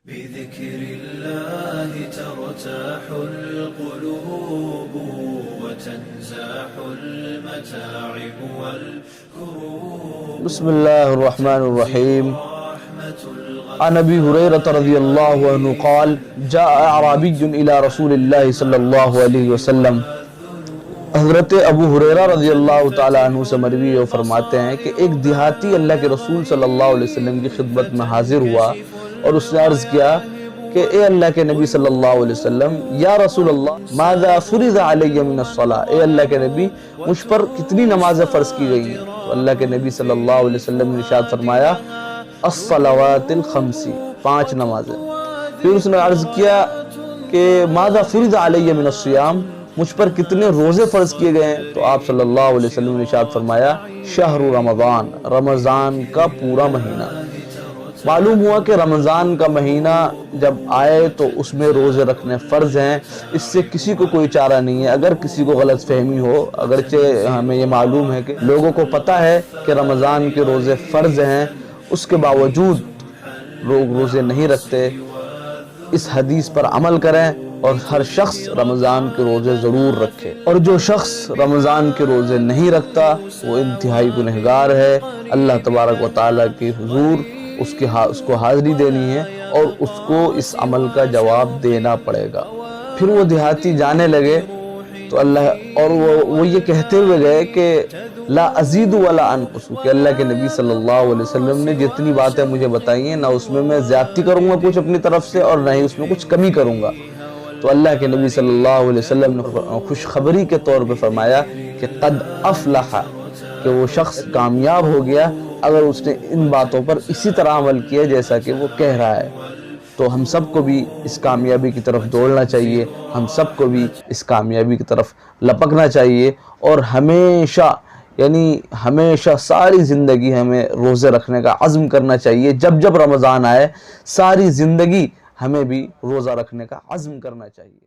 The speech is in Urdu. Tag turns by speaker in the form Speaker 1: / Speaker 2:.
Speaker 1: بذكر الله ترتاح القلوب وتنزاح المتاعب والكروب.
Speaker 2: بسم الله الرحمن الرحيم. عن ابي هريرة رضي الله عنه قال جاء اعرابي الى رسول الله صلی اللہ علیہ وسلم. حضرت ابو ہریرہ رضی اللہ تعالی عنہ سے مروی فرماتے ہیں کہ ایک دیہاتی اللہ کے رسول صلی اللہ علیہ وسلم کی خدمت میں حاضر ہوا اور اس نے عرض کیا کہ اے اللہ کے نبی صلی اللہ علیہ وسلم، یا رسول اللہ ماذا فرض علی من الصلاۃ، اے اللہ کے نبی مجھ پر کتنی نمازیں فرض کی گئی ہیں؟ تو اللہ کے نبی صلی اللہ علیہ وسلم نے ارشاد فرمایا الصلوات الخمس، 5 نمازیں. پھر اس نے عرض کیا کہ ماذا فرض علی من الصیام، مجھ پر کتنے روزے فرض کیے گئے ہیں؟ تو آپ صلی اللہ علیہ وسلم نے ارشاد فرمایا شہر رمضان، رمضان کا پورا مہینہ. معلوم ہوا کہ رمضان کا مہینہ جب آئے تو اس میں روزے رکھنے فرض ہیں. اس سے کسی کو کوئی چارہ نہیں ہے. اگر کسی کو غلط فہمی ہو، اگرچہ ہمیں یہ معلوم ہے کہ لوگوں کو پتہ ہے کہ رمضان کے روزے فرض ہیں، اس کے باوجود لوگ روزے نہیں رکھتے. اس حدیث پر عمل کریں اور ہر شخص رمضان کے روزے ضرور رکھے. اور جو شخص رمضان کے روزے نہیں رکھتا وہ انتہائی گنہگار ہے. اللہ تبارک و تعالیٰ کے حضور اس کو حاضری دینی ہے اور اس کو اس عمل کا جواب دینا پڑے گا. پھر وہ دیہاتی جانے لگے تو وہ یہ کہتے ہوئے گئے کہ لا ازید ولا انقص، کہ اللہ کے نبی صلی اللہ علیہ وسلم نے جتنی باتیں مجھے بتائی ہیں نہ اس میں زیادتی کروں گا کچھ اپنی طرف سے اور نہ ہی اس میں کچھ کمی کروں گا. تو اللہ کے نبی صلی اللہ علیہ وسلم نے خوشخبری کے طور پہ فرمایا کہ قد افلح، کہ وہ شخص کامیاب ہو گیا اگر اس نے ان باتوں پر اسی طرح عمل کیا جیسا کہ وہ کہہ رہا ہے. تو ہم سب کو بھی اس کامیابی کی طرف دوڑنا چاہیے، ہم سب کو بھی اس کامیابی کی طرف لپکنا چاہیے اور ہمیشہ ساری زندگی ہمیں روزے رکھنے کا عزم کرنا چاہیے. جب رمضان آئے ساری زندگی ہمیں بھی روزہ رکھنے کا عزم کرنا چاہیے.